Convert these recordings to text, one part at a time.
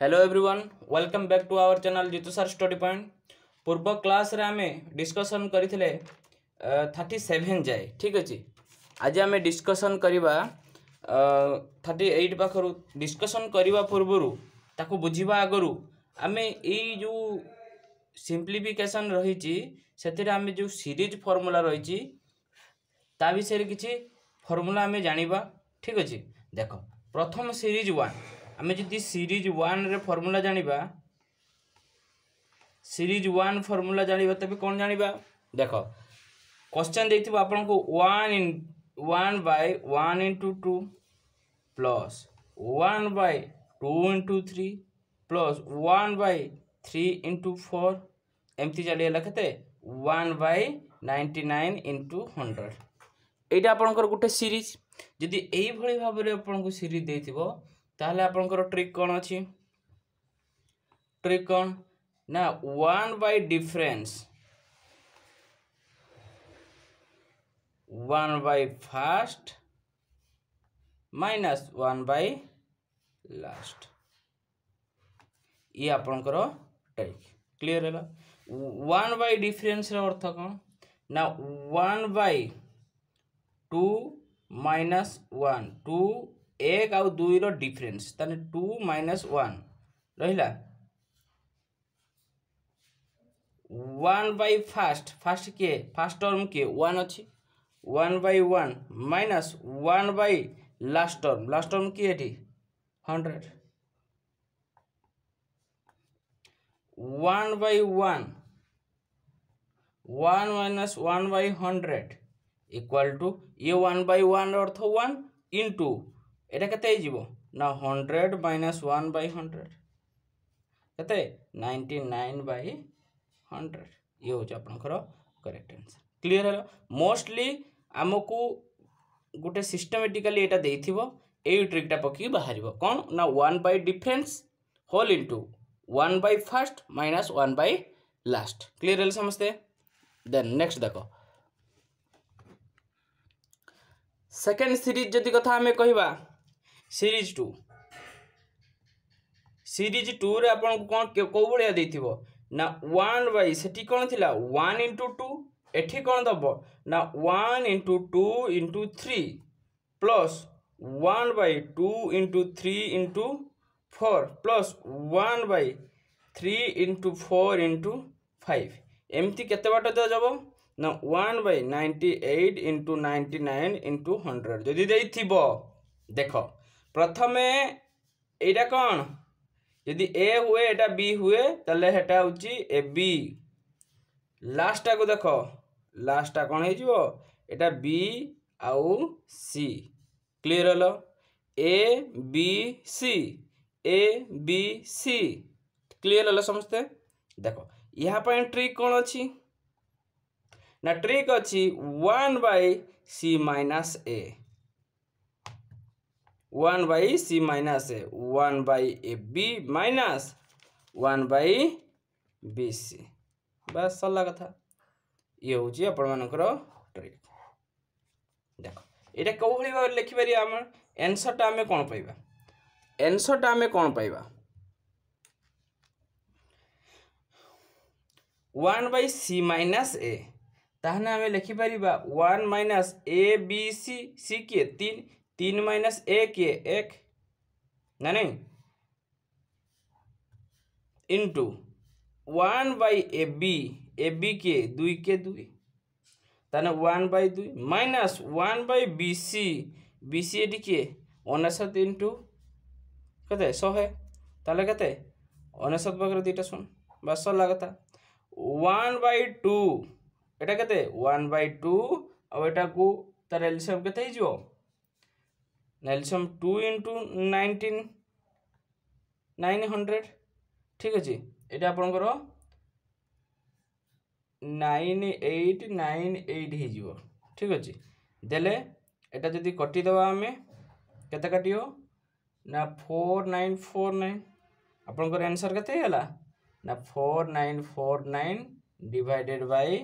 Hello everyone, welcome back to our channel Jitu sir study point. पूर्व class रे आमे discussion करथिले 37 जाए। ठीक अछि, आज आमे डिस्कशन करिबा 38 पाखरु। डिस्कशन करिबा पूर्वरु ताको बुझिबा आगरु आमे एई जो सिंप्लिफिकेशन रहिछि सेतिरे आमे जो सीरीज फार्मूला रहिछि ता विषय किछि फार्मूला आमे जानिबा। ठीक अछि, देखो प्रथम सीरीज 1 आमे जदि सीरीज 1 रे फार्मूला जानिबा, सीरीज 1 फार्मूला जानिबा तबे कोन जानिबा। देखो क्वेश्चन देथिबो आपन को 1 by 1 into 2 plus 1 by 2 into 3 plus 1 by 3 into 4 एमती चली लखते 1 बाय 99 into 100। एटा आपनकर गुटे सीरीज। जदि एई भली भाबरे आपन को सीरीज देथिबो ताहले आपनकर ट्रिक कोन अछि। ट्रिक कोन ना 1 by difference 1 by first minus 1 by last. ये आपनकर ट्रिक क्लियर है। 1 बाय डिफरेंस रे अर्थ कोन ना 1 बाय 2 माइनस 1 2 1 आउ 2 रो डिफरेंस ताने 2 माइनस 1 रहिला। 1 बाय फर्स्ट के फर्स्ट टर्म के 1 अछि 1 by 1 minus 1 by last term की एठी 100। 1 by 1 1 minus 1 by 100 equal to ये 1 बाय 1 अर्थ 1 इनटू एटा कते हिजिबो ना 100 माइनस 1 बाय 100 कते 99 बाय 100। ये हो आपनकर करेक्ट आंसर। क्लियर है। मोस्टली आमको गोटे सिस्टमेटिकली एटा देथिबो एई ट्रिकटा पकी बाहरिबो कोन ना 1 by difference whole into 1 by first minus 1 by last. Clear है समझते। देन नेक्स्ट देखो सेकेंड सीरीज जदि कथा हमें कहबा सीरीज 2 रे आपन कोन को बळिया देथिबो ना 1 बाय सेठी कोन थिला 1 into 2 एठी कोन दबो ना 1 into 2 into 3 plus 1 by 2 into 3 into 4 plus 1 by 3 into 4 into 5 एमती केते बाट द जबो ना 1 बाय 98 into 99 into 100 जदि देथिबो। देखो प्रथमे एटा कोन यदि ए हुए एटा बी हुए तले हेटा होची ए बी। लास्टा को देखो लास्टा कोन हे जिवो एटा बी आउ सी। Clear hello A B C clear hello समझते। देखो यहाँ पर ट्रिक कोन अछि ना ट्रिक अछि 1 by C minus A 1 by C minus A 1 by A B minus 1 by B C. बस सरला कथा। ये होची अपन मानकर ट्रिक। देखो एटा को भली भाबे लिखि पारि हमर आंसर टा हमें कोन पाइबा। आंसर टा हमें कोन पाइबा 1 बाय सी माइनस ए ताहने हमें लिखि परिबा 1 माइनस ए बी सी के 3 माइनस ए के 1 ना नहीं इनटू 1 बाय ए बी के 2 के 2 ताने 1 by 2 minus 1 by B C एटी के 59 इनटू कते 100 ताले कते 59 बगर दीटा सुन बस सरला कथा। 1 बाय 2 एटा कते 1 बाय 2 और एटा को तार एलसीएम कते हिजो एलसीएम 2 into 19 900। ठीक अछि एटा आपन करो 9898 हिजो। ठीक अछि देले एटा जदि कटि दबा हमें केते काटियो ना 4949 आपन को आंसर कते हैला ना 4949 डिवाइडेड बाय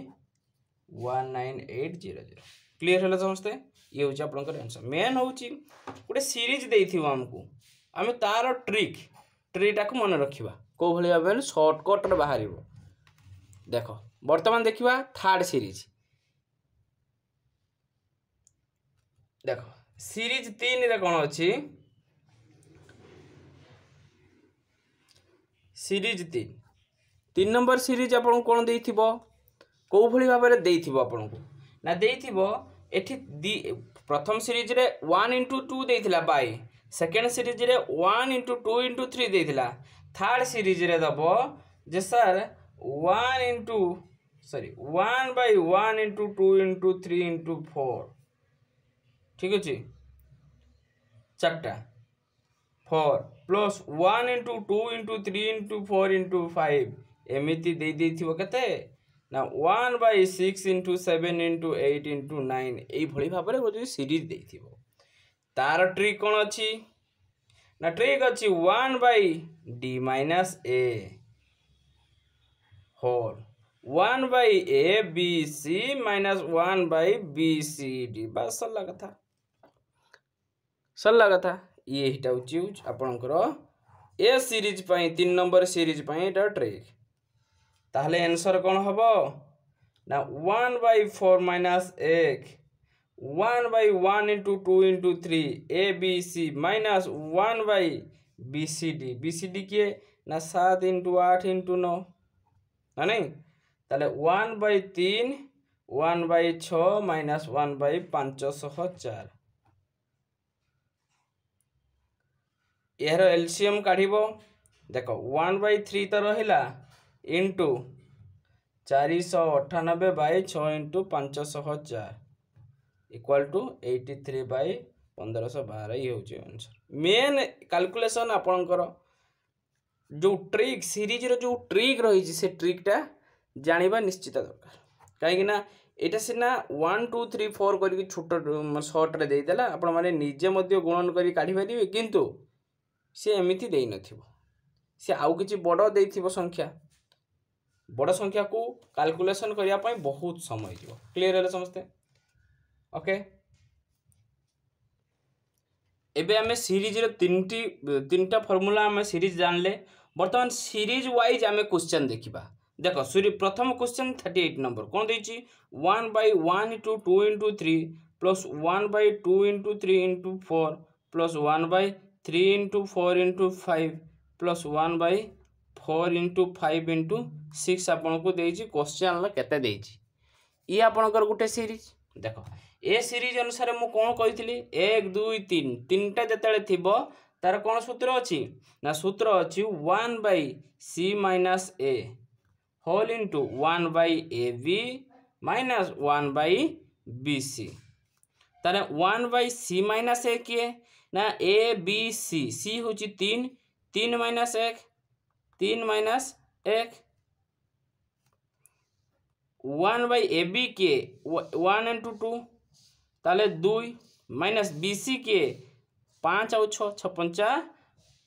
19800। क्लियर है समझते। ये होची आपन आंसर। मेन होची गोटे सीरीज देथिबो हमको आमे तार ट्रिक ट्रीटा को मन रखा कौ भाव सर्टकट बाहर देख बर्तमान देखा थर्ड सीरीज देख सीरीज 3 रे कौन अच्छी सीरीज 3 नंबर सीरीज आपन कौन देइथिबो कौ भली भाव में देइथिबो आपन को ना देइथिबो एठी प्रथम सीरीज रे 1/2 देइथिला बाय सेकेंड सीरीज रे 1/2 देइथिला थर्ड सीरीज रे दबो जे सर 1/1/2/3/4 ठीक अछि चारटा 4 प्लस 1/2/3/4/5 एमिति दे देथिबो केते ना 1/6/7/8/9 एई भली भाबरे गोटे सीरीज देथिबो तार ट्रिक कोन अछि ना ट्रिक अछि 1/d-a whole 1/abc minus 1/bcd बस सरला कथा ये हिटा यूज आपणकर ए सीरीज पई 3 नंबर सीरीज पई एटा ट्रिक ताहले आंसर कोन हबो ना 1/4 minus 1 1/1/2/3 abc minus 1/bcd bcd के ना 7/8/9 ना नहीं ताले 1/3 1/6 minus 1/504 यार एलसीएम काढ़िबो देखो 1/3 तो रहिला इंटू 498/6 इंटू 504 इक्वल टू 83/1512 ये होची आंसर मेन कैलकुलेशन आपनकर जो ट्रिक सीरीज रो जो ट्रिक रही से ट्रिकटा जानिबा निश्चित दरकार कहीं ना एटा सिना 1 2 3 4 करके छोट शॉर्ट रे दे देला आपण माने निजे मध्य गुणन करी काढी परिबे किंतु से एमिति देई नथिबो से आउ किछि बड़ देइथिबो बड़ संख्या को कैलकुलेशन करिया पई बहुत समय जिवो क्लियर है समझते ओके एबे हमें सीरीज रो तीनटा फार्मूला हमें सीरीज जानले वर्तमान सीरीज वाइज हमें क्वेश्चन देखिबा देखो सूर्य प्रथम क्वेश्चन 38 नंबर कौन देछि 1/1/2/3 प्लस 1/2/3/4 प्लस 1/3/4/5 प्लस 1/4/5/6 आपन को देछि क्वेश्चन ला केते देछि ई आपनकर गुटे सीरीज देखो ए सीरीज अनुसार मु कोन कहितली 1 2 3 तीनटा जतले थिबो तार कोन सूत्र अछि ना सूत्र अछि 1/c-a whole into 1/ab minus 1/bc तारे 1/c-a किए ना a b c c होची 3 3 minus 1 3 minus 1 1/ab के 1 into 2 ताले 2 minus bc के 5 और 6 6 5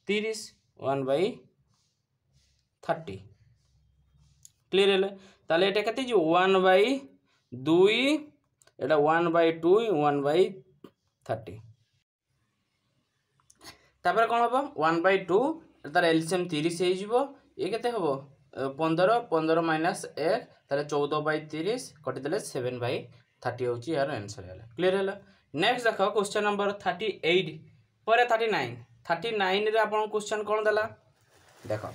30 1/30 क्लियर है ताले एटा कते जो 1/2 एटा 1/2 1/30 तापर कोन हबो 1/2 तार एलसीएम 30 हे जिवो ए केते हबो 15 15 minus 1 ताले 14/30 कटि देले 7/30 होची यार आंसर हैला क्लियर हैला नेक्स्ट देखो क्वेश्चन नंबर 38 पर 39 रे आपन क्वेश्चन कोन दला देखो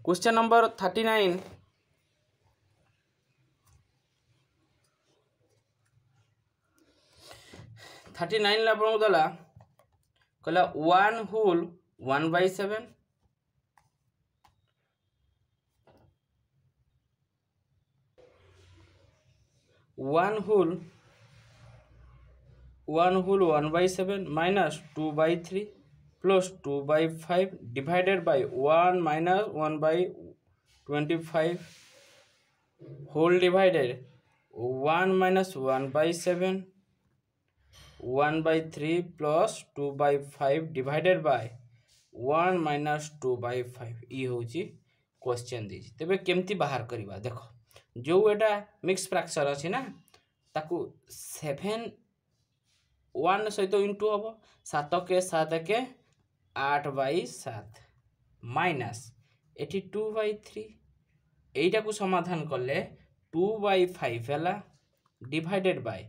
क्वेश्चन नंबर 39 ला आपन दला कहला 1 whole 1/7 1 whole 1/7 minus 2/3 plus 2/5 divided by 1 minus 1/25 whole divided 1 minus 1/7 1/3 plus 2/5 divided by 1 minus 2/5 ये होची क्वेश्चन देछि तबे केमती बाहर करबा देखो जो एटा मिक्स फ्रैक्चर अछि ना ताकू 7 1 सहित इंटू हबो 7 के 7 के 8/7 माइनस एटी 2/3 এইটা কু সমাধান কলে 2/5 হেলা ডিভাইডেড বাই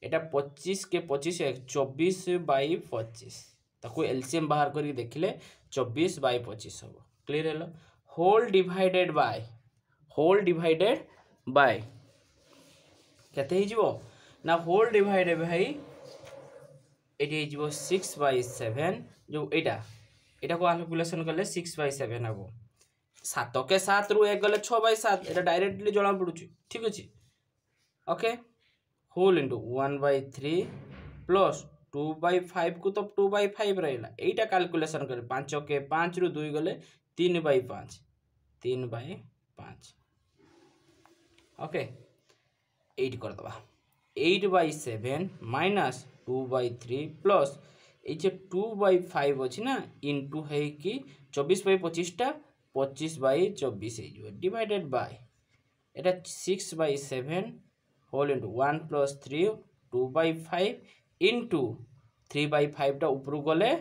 এটা 25 के 25 24/25 ताकू एलसीएम बाहर करके देखिले 24/25 हम क्लियर है होल डिवाइडेड बाय केते हिजबो ना होल डिवाइडेड बाय एटी हिजबो 6/7 जो एटा को कैलकुलेशन कले 6/7 हम 7 के 7 रु 1 गले 6/7 এটা डायरेक्टली जना पड़ुची ठीक अछि ओके होल इनटू 1/3 प्लस 2/5 को तो 2/5 रहला एटा कैलकुलेशन करे 5 के 5 रु 2 गले 3/5 3/5 ओके 8 कर दबा 8/7 माइनस 2/3 प्लस ए जे 2/5 अछि ना इनटू है कि 24/25 टा 25/24 divided by Etah 6/7 whole into 1 + 3 2/5 into 3/5 टा ऊपर गले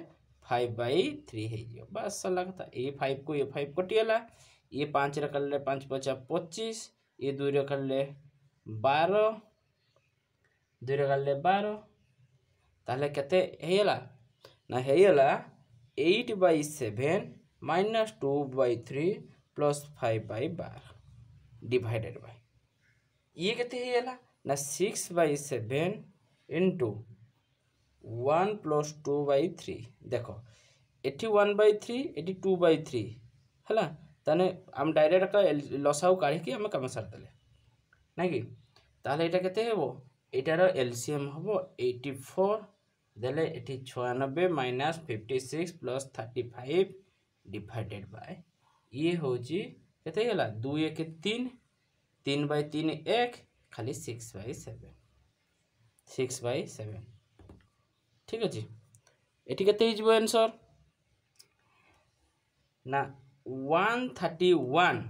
5/3 है जियो बस सला कथा ए 5 को ये 5 कटियला ये 5 रे करले 5 × 5 = 25 ये 2 रे करले 12 2 रे करले 12 ताले केते हेयला ना हेयला 8/7 माइनस 2/3 प्लस 5/12 डिवाइडेड बाय ये केते हेयला ना 6/7 इनटू 1 + 2/3 देखो एठी 1/3 एठी 2/3 हला ताने हम डायरेक्ट का लसाउ काढी कि हम काम सार देले ना कि ताले एटा केते हेबो एटार एलसीएम हबो 84 देले एठी 96 माइनस 56 प्लस 35 डिवाइडेड बाय ये होची केते गेला 2 1 3 3/3 1 खाली 6/7 6/7 ठीक अछि एठी केते हिजबो आंसर ना 131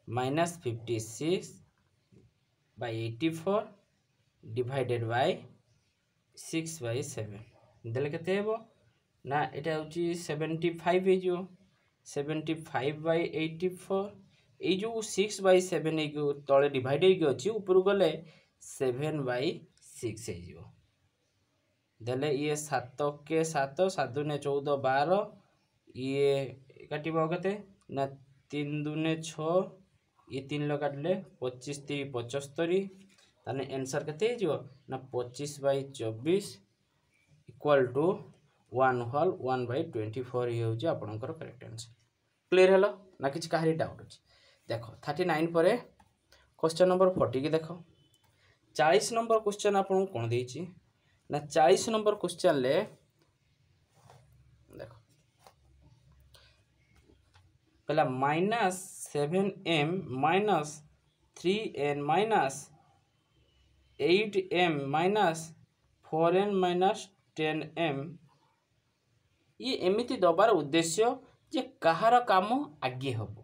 माइनस 56/84 डिवाइडेड बाय 6/7 देले केते हेबो ना एटा होची 75 हे जो 75/84 ए जो 6/7 ए जो तळे डिवाइड हे अछि ऊपर गले 7/6 हे जो देले ये 7 के 7 7 ने 14 12 ये काटिबो केते ना 3 दूने 6 ये 3 लो काटले 25 3 75 ताने आंसर केते हे जो ना 25/24 इक्वल टू 1 होल 1/24 ये हो जे आपनकर करेक्ट आंसर क्लियर हलो ना किछ काहरी डाउट अछि देखो 39 परे क्वेश्चन नंबर 40 के देखो 40 नंबर क्वेश्चन आपन कोन देछि ना 40 नंबर क्वेश्चन ले देखो पहला -7m - 3n - 8m - 4n - 10m ये एमिति दबार उद्देश्य जे कहार काम आगे हम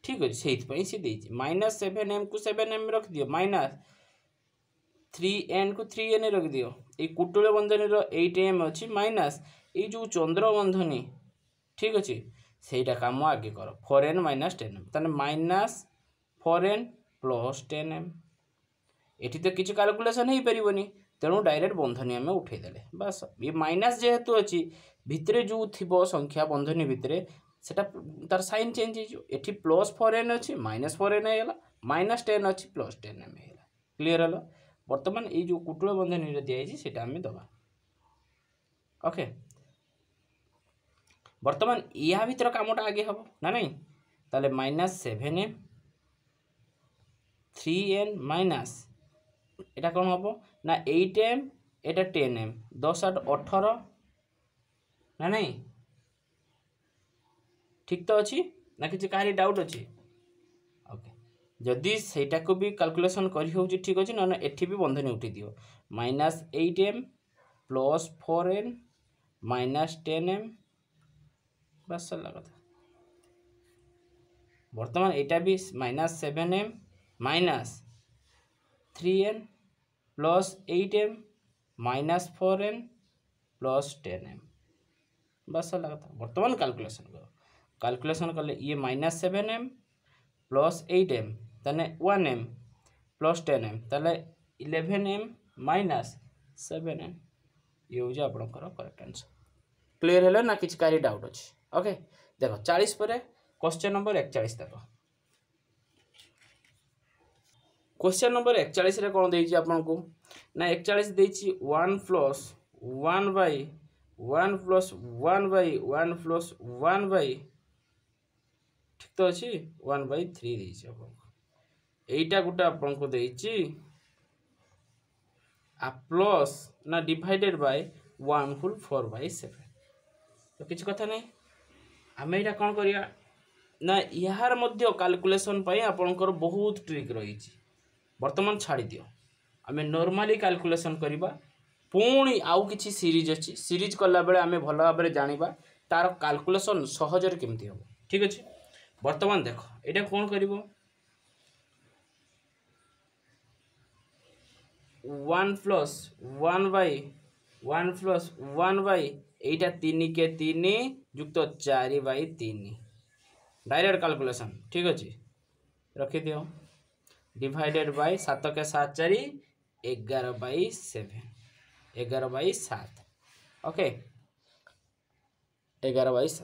ठीक अच्छे से सी देती -7m को 7m रख दियो -3n को 3n रख दियो ये कुटुल बंधनी 8m अच्छी माइनस ये जो चंद्र बंधनी ठीक अच्छे सेटा काम आगे कर 4n - 10m ताने -4n + 10m एठी तो किसी कैलकुलेशन हो पारिबनी तेणु डायरेक्ट बंधनी आम उठेदेले बस ये माइनस जेहेतु अच्छी भितरे जो थिबो संख्या बंधनी भितरे सेटा तार साइन चेंज हो एठी +4n अच्छी -4n है -10 अच्छी +10m है क्लियर हलो वर्तमान ये जो कुटुल बंधनी रे दिया सेटा आम दबा ओके वर्तमान या भीतर कामटा आगे हम ना नहीं ताले -7m 3n माइनस एटा कौन हम ना 8m एटा 10m 10 8 18 ना नहीं ठीक तो अच्छी ना किसी कहानी डाउट अच्छी ओके जदि सेटा को भी कैलकुलेशन करी हो ठीक अच्छे ना एठी भी बंधनी उठी दियो -8m + 4n - 10m बस सर कथा वर्तमान एटा भी -7m - 3n + 8m - 4n + 10m बस सरला कथा बर्तमान कैलकुलेशन कर कैलकुलेशन कले ये -7m प्लस 8m ताने 1m प्लस 10m ताले 11m माइनस 7m ये हो आपणकर करेक्ट आंसर क्लियर है ना किसी कारी डाउट अच्छे ओके देखो 40 पर क्वेश्चन नंबर 41 देखो क्वेश्चन नंबर 41 रे कौन देइछि आपन को ना 41 देइछि 1 plus 1 by 1 plus 1 by 1 plus 1 by ठीक तो अछि 1 बाय 3 देइछि आपन को एइटा गुटा आपन को देइछि आ प्लस ना डिवाइडेड बाय 1 होल 4 बाय 7 तो किछ कथा नै आमे एटा कोन करिया ना यार मध्य कैलकुलेशन पई आपनकर बहुत ट्रिक रहिछि वर्तमान छाड़ी दियो आमे नॉर्मली कैलकुलेशन करिबा पुणी आउ किछि सीरीज अछि सीरीज कला बेले आमे भलो भाबरे जानिबा तार कैलकुलेशन सहजरे केमति हो ठीक अछि वर्तमान देखो एटा कोन करिवो 1 प्लस 1 बाय 1 प्लस 1 बाय एटा 3 के 3 युक्त 4 बाय 3 डायरेक्ट कैलकुलेशन ठीक अछि रखि दियो डिवाइडेड बाय 7 के 7 4 11 बाय 7 11 बाय 7 ओके 11 बाय 7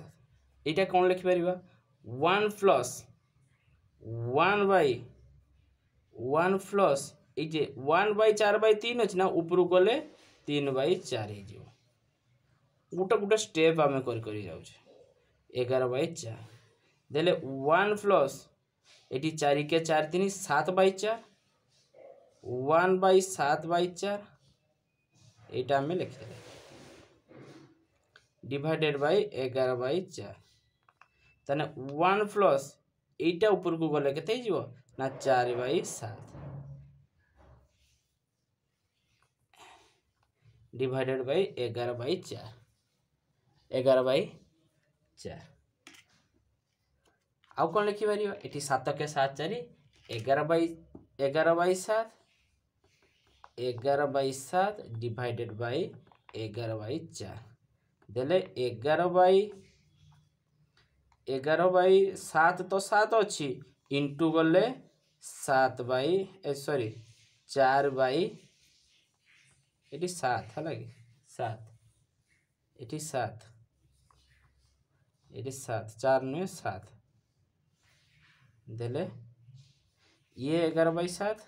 एटा कौन लिखि परिबा 1 plus 1 by 1 plus A J 1 bye 4 bye 3 अछि ना ऊपर गले 3 बाय 4 हे जिवो गुटा गुटा स्टेप आमे करि जाउ छे 11 बाय 4 देले 1 प्लस एटी 4 के 4 3 7 बाय 4 1 बाय 7 बाय 4 एटा हमें लिख दे डिवाइडेड बाय 11 बाय 4 तने 1 प्लस एटा ऊपर को गले केते हिजो ना 4 by 7 divided by 11 by 4 11 by 4 आउ कौन लिखि पारिबा एटी 7 के 7 4 11 by 7 11 by 7 divided by 11 by 4 देले 11 बाय 7 तो 7 अछि इनटू गले 7 बाय सॉरी 4 बाय एटी 7 हला कि 7 एटी 7 4 9 7 देले ये 11 बाय 7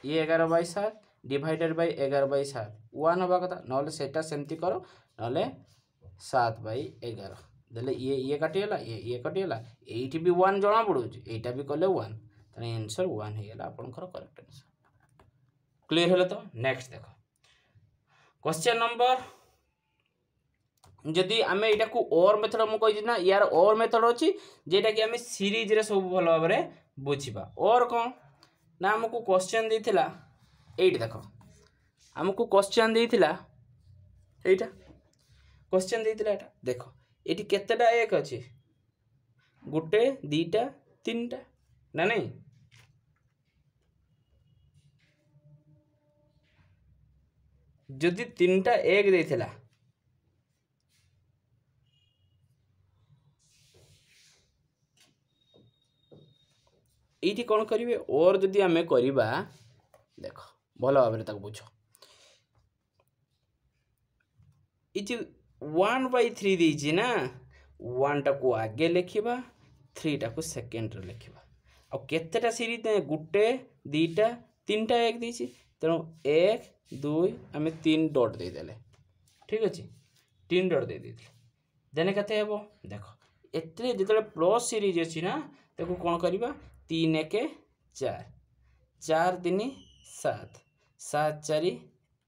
ये 11 बाय 7 डिवाइडेड बाय 11 बाय 7 1 होबा कथा नले सेटा सेमति करो नले 7 बाय 11 देले ये काटियला ये काटियला एठी भी 1 जणा पड़ो एटा भी कले 1 तने आंसर 1 हे गेला आपनकर करेक्ट आंसर क्लियर होला तो नेक्स्ट देखो क्वेश्चन नंबर जदि आमे एटा को और मेथड मु कहि ना यार और मेथड अछि जेटा कि आमे सीरीज रे सब भलो भाबरे बुझिबा और कोन ना हमको क्वेश्चन देथिला एइट देखो हमको क्वेश्चन देथिला एइटा क्वेश्चन देथिला एटा देखो एटी केतेटा एक अछि गुटे दीटा तीनटा ना नहीं जदि तीनटा एक देथिला एठी कौन करिवे और जदि आमे करिबा देखो भलो भाबरे ताको बुझो इति 1 बाय 3 देछि ना 1 टा को आगे लिखिबा 3 टा को सेकंड रे लिखिबा आ केतेटा सीरीज गुटे दीटा तीनटा एक देछि तेनो 1 2 आमे 3 डॉट दे देले ठीक अछि 3 डॉट दे देति देने कते हेबो देखो एतरे जेतले प्लस सीरीज अछि ना ताको कोन करिबा 3 1 4 4 3 7 7 4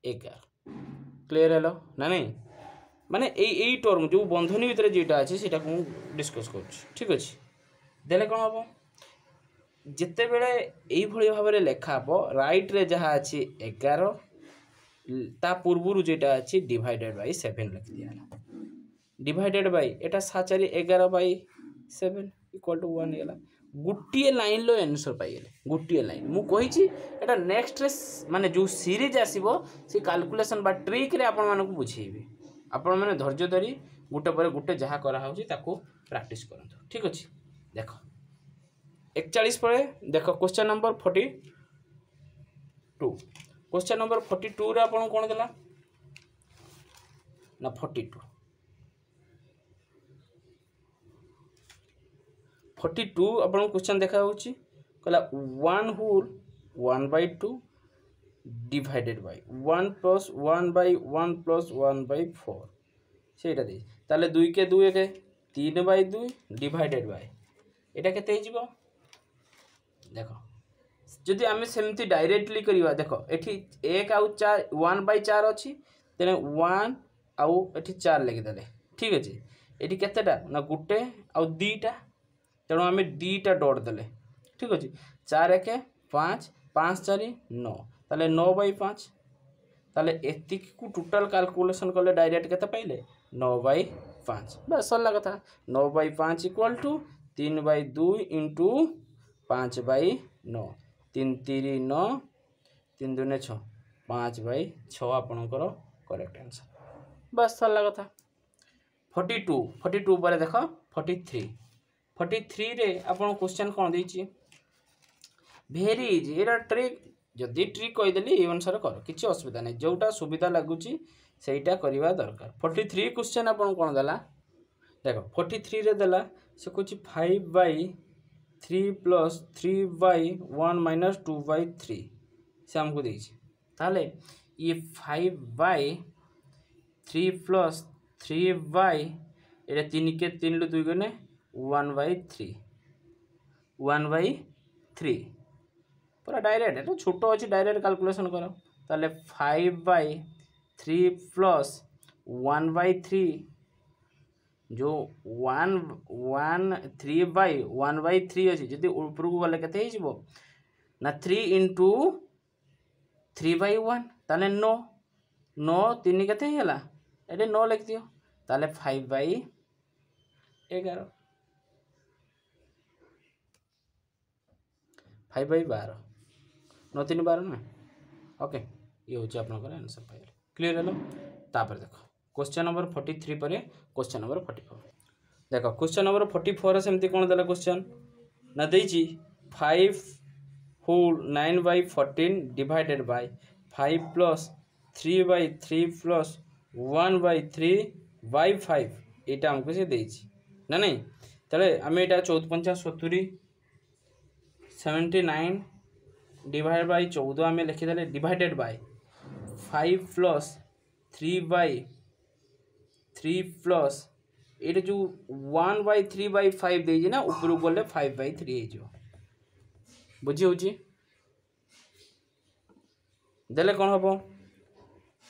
11 क्लियर हेलो ना नहीं माने एई टर्म जो बंधनी भीतर जेटा अछि सेटा को डिस्कस कर ठीक अछि देले कोन हबो जेते बेले एई भली भाबरे लेखा हबो राइट रे जहा अछि 11 ता पूर्वरु जेटा अछि डिवाइडेड बाय 7 लिख दियाला divided by Etah 7 4 11 by 7 equal to 1 गेला गुटिए लाइन लो आंसर पाइले गुटिए लाइन मु कहि छी एटा नेक्स्ट रे माने जो सीरीज आसीबो से कैलकुलेशन बा ट्रिक रे आपन मानको बुझेबे आपण माने धैर्य धरी गोटे पर गोटे जहाँ कराऊँगी प्रैक्टिस करूँ ठीक अच्छे देख 41 पर देख क्वेश्चन नंबर 42 क्वेश्चन नंबर 42 रे आपन कौन देला ना 42 आपन क्वेश्चन देखा होची कहला 1 whole 1/2 divided by 1 plus 1/1 plus 1/4 सेटा दे ताले 2 के 2 के 3/2 डिवाइडेड बाय एटा केते हे जिवो देखो जदि आम सेमती डायरेक्टली करवा देख एठी 1 आउ 4 1/4 अच्छी तेने 1 आउ एठी 4 लिखिदे ठीक अच्छे ये केतेटा ना गोटे आउ दीटा तेणु आम दीटा डट देले ठीक अच्छे 4 1 5 5 4 9 ताले 9/5 ताले एतिक को टोटल कैलकुलेशन कले डायरेक्ट केते पाइले 9/5 बस सरला कथा 9/5 इक्वल टू 3/2 इंटू 5/9 3 3 9 3 2 6 5/6 आपणकर करेक्ट आंसर बस सरला कथा 42 पर देख 43 रे आपन क्वेश्चन कौन देछि भेरी इजी एरा ट्रिक जदि ट्रिक कहीदेली ये अनुसार कर किसी असुविधा नहीं जोटा सुविधा लगुच सेटा करवा दरकार 43 क्वेश्चन आपन कौन देला देख 43 रे देला से कुछ 5/3 प्लस 3/1 माइनस 2/3 से हमको देछि ताले ये 5/3 प्लस 3 ये 3 के 3 2 गने 1/3 पूरा डायरेक्ट एटा छोट अच्छी डायरेक्ट कैलकुलेशन कर ताले 5/3 प्लस 1/3 जो 3/1/3 अच्छी जदि ऊपर को गले केते हिजबो ना 3 इंटू 3/1 ताले 9 9 3 केते होला एटे 9 लिख दियो ताले 5/11 5/12 9 3 12 ना ओके ये होची आपनकर आंसर पाइल क्लियर हेलो तापर देखो क्वेश्चन नंबर 43 पर क्वेश्चन नंबर 44 देखो क्वेश्चन नंबर 44 सेमती कौन देला क्वेश्चन ना देछि 5 whole 9/14 divided by 5 plus 3/3 plus 1/3/5 एटा हमको से देछि ना नहीं तले हमें एटा 14 70 79 डिवाइड बाय 14 आम लिखिदे डिवाइडेड बाय 5 प्लस 3/3 प्लस ये जो 1/3/5 देजी ना ऊपर गले 5/3 बुझी होची देले कौन हम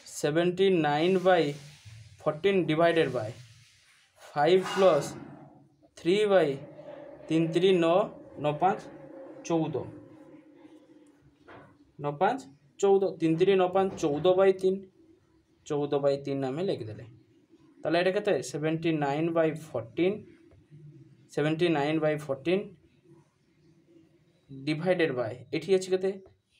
79/14 डिवाइडेड बाय 5 प्लस 3/3 3 9 9 5 14 9 5 14 3 3 9 5 14/3 14/3 आम लिखिदे ताले एटा केते 79/14 डिवाइडेड बाय एठी अछि केते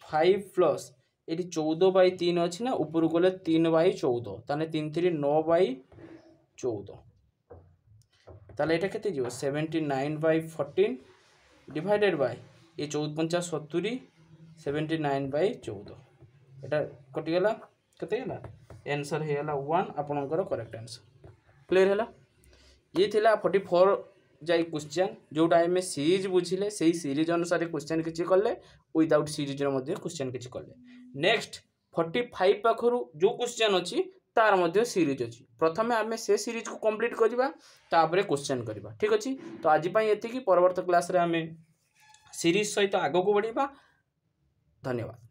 5 प्लस एठी 14/3 अछि ना ऊपर गले 3/14 ताने 3 3 9/14 ताले एटा केते जिवो 79/14 डिवाइडेड बाय ये 14 70 79/14 एटा कटि गला केते गला आंसर हे गला 1 आपनकर करेक्ट आंसर क्लियर हैला ये थिला 44 जाई क्वेश्चन जोटा आमे सीरीज बुझिले सेही सीरीज अनुसार क्वेश्चन किछि करले विदाउट सीरीज रे मध्ये क्वेश्चन किछि करले नेक्स्ट 45 पाखरु जो क्वेश्चन अछि तार मध्ये सीरीज अछि प्रथमे आमे से सीरीज को कंप्लीट करबा तापरे क्वेश्चन करबा ठीक अछि तो आज पई एति की परवर्ती क्लास रे आमे सीरीज सहित आगो को बढ़िबा धन्यवाद।